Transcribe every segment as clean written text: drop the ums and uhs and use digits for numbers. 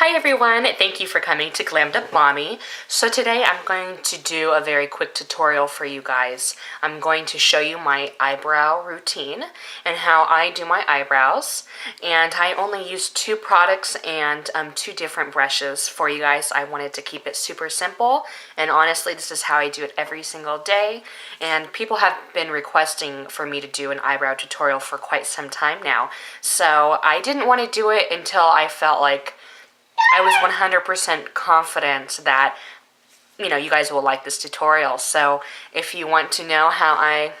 Hi everyone, thank you for coming to Glammed Up Mommy. So today I'm going to do a very quick tutorial for you guys. I'm going to show you my eyebrow routine and how I do my eyebrows. And I only use two products and two different brushes for you guys. I wanted to keep it super simple, and honestly this is how I do it every single day. And people have been requesting for me to do an eyebrow tutorial for quite some time now. So I didn't want to do it until I felt like I was 100% confident that, you guys will like this tutorial. So if you want to know how I,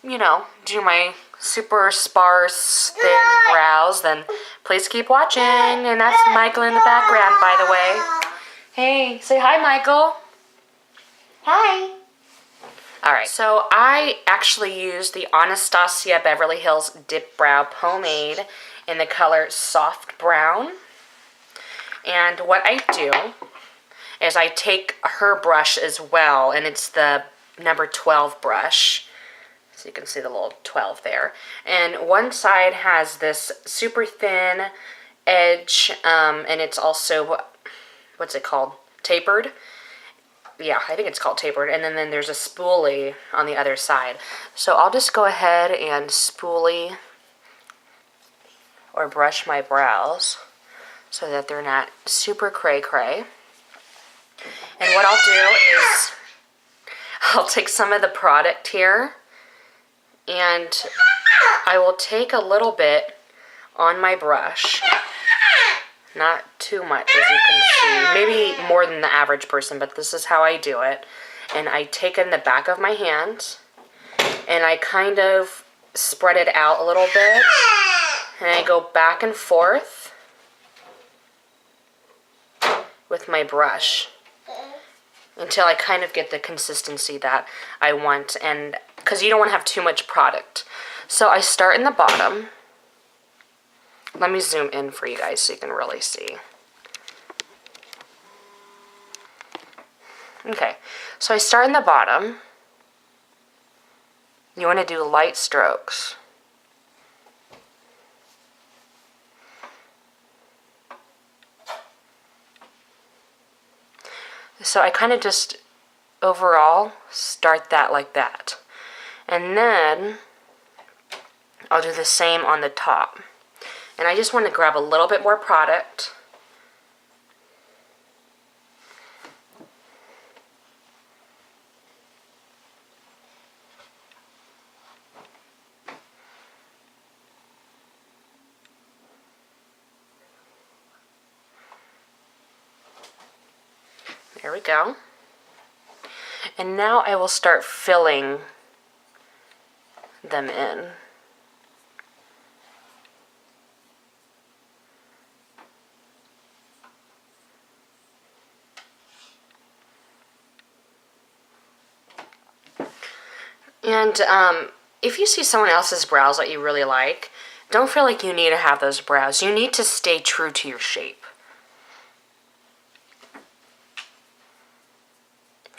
do my super sparse, thin brows, then please keep watching. And that's Michael in the background, by the way. Hey, say hi, Michael. Hi. Alright, so I actually use the Anastasia Beverly Hills Dipbrow Pomade in the color Soft Brown. And what I do is I take her brush as well, and it's the number 12 brush. So you can see the little 12 there. And one side has this super thin edge, and it's also, what's it called? Tapered? Yeah, I think it's called tapered. And then there's a spoolie on the other side. So I'll just go ahead and spoolie or brush my brows so that they're not super cray-cray. And what I'll do is I'll take some of the product here and I will take a little bit on my brush. Not too much, as you can see. Maybe more than the average person, but this is how I do it. And I take it in the back of my hand and I kind of spread it out a little bit. And I go back and forth with my brush until I kind of get the consistency that I want, and because you don't want to have too much product. So I start in the bottom. Let me zoom in for you guys so you can really see. Okay, so I start in the bottom. You want to do light strokes. So I kind of just overall start that like that. And then I'll do the same on the top. And I just want to grab a little bit more product. There we go. And now I will start filling them in. And if you see someone else's brows that you really like, don't feel like you need to have those brows. You need to stay true to your shape.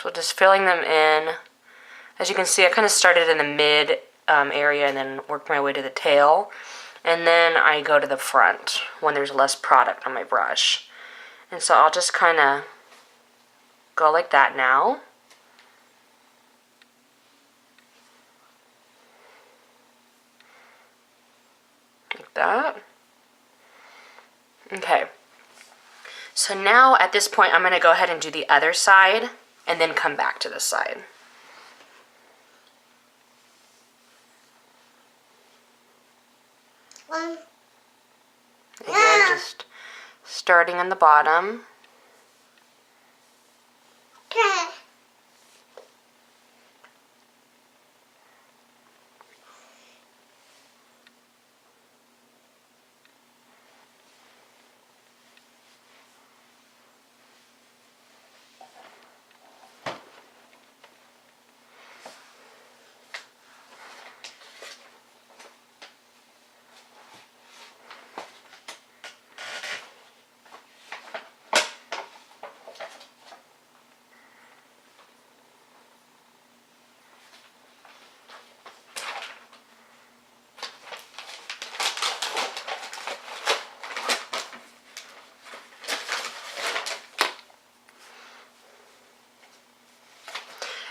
So just filling them in. As you can see, I kind of started in the mid area and then worked my way to the tail. And then I go to the front when there's less product on my brush. And so I'll just kind of go like that now. Like that. Okay. So now at this point I'm going to go ahead and do the other side and then come back to this side. Again, just starting on the bottom.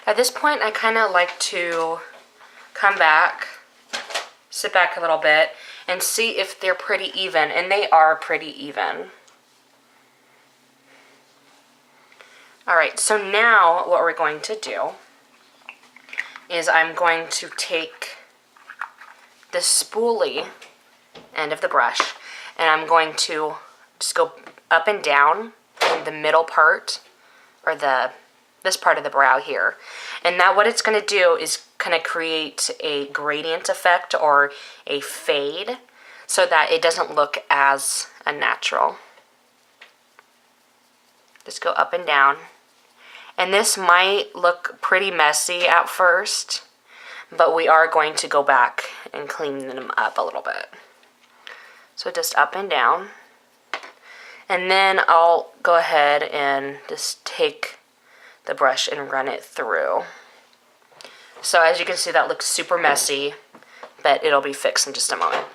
At this point, I kind of like to come back, sit back a little bit, and see if they're pretty even, and they are pretty even. Alright, so now what we're going to do is I'm going to take the spoolie end of the brush, and I'm going to just go up and down in the middle part, or this part of the brow here. And now what it's going to do is kind of create a gradient effect or a fade so that it doesn't look as unnatural. Just go up and down. And this might look pretty messy at first, but we are going to go back and clean them up a little bit. So just up and down. And then I'll go ahead and just take the brush and run it through. So as you can see, that looks super messy, but it'll be fixed in just a moment.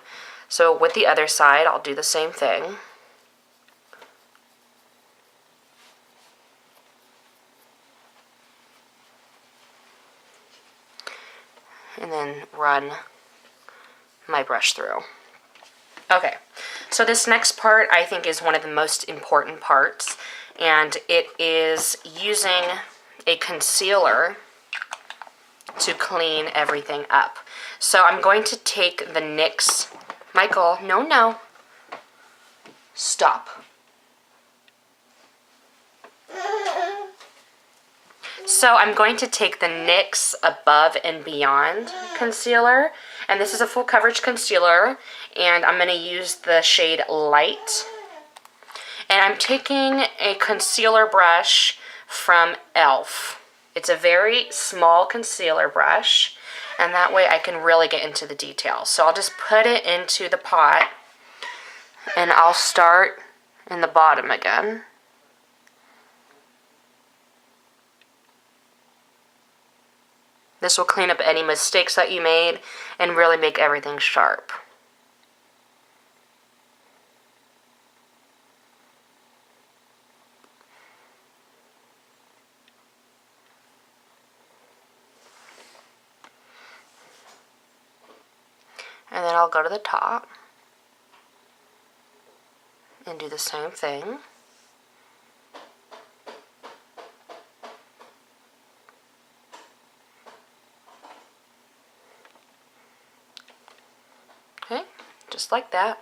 So with the other side, I'll do the same thing. And then run my brush through. Okay, so this next part I think is one of the most important parts, and it is using a concealer to clean everything up. So I'm going to take the NYX, Michael, no, stop. So I'm going to take the NYX Above and Beyond concealer, and this is a full coverage concealer, and I'm going to use the shade Light. And I'm taking a concealer brush from e.l.f. It's a very small concealer brush, and that way I can really get into the details. So I'll just put it into the pot, and I'll start in the bottom again. This will clean up any mistakes that you made and really make everything sharp. And then I'll go to the top and do the same thing. Okay, just like that.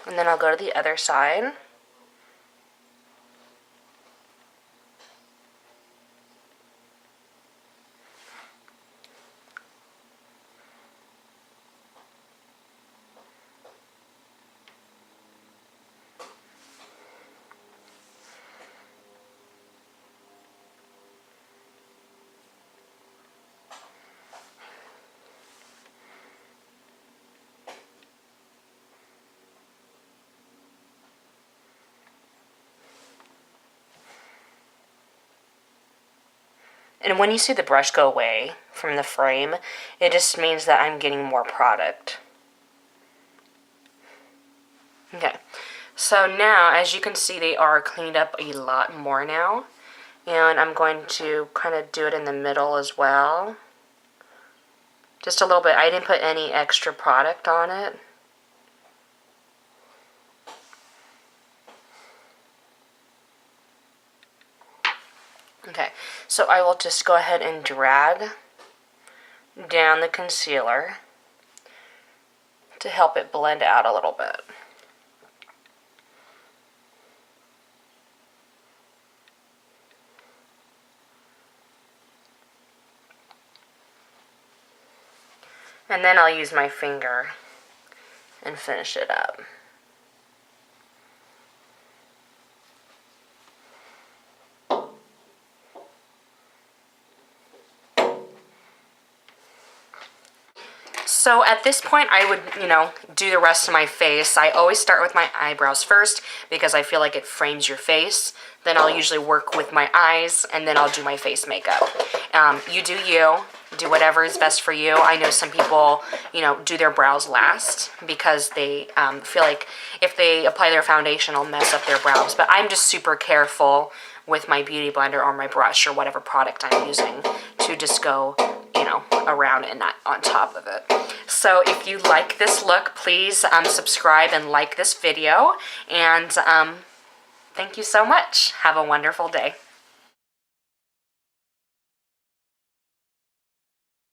And then I'll go to the other side. And when you see the brush go away from the frame, it just means that I'm getting more product. Okay, so now, as you can see, they are cleaned up a lot more now. And I'm going to kind of do it in the middle as well. Just a little bit. I didn't put any extra product on it. Okay, so I will just go ahead and drag down the concealer to help it blend out a little bit. And then I'll use my finger and finish it up. So at this point, I would, do the rest of my face. I always start with my eyebrows first because I feel like it frames your face. Then I'll usually work with my eyes, and then I'll do my face makeup. You do you. Do whatever is best for you. I know some people, do their brows last because they feel like if they apply their foundation, it'll mess up their brows. But I'm just super careful with my beauty blender or my brush or whatever product I'm using to just go, you know, around and not on top of it. So if you like this look, please subscribe and like this video. And thank you so much. Have a wonderful day.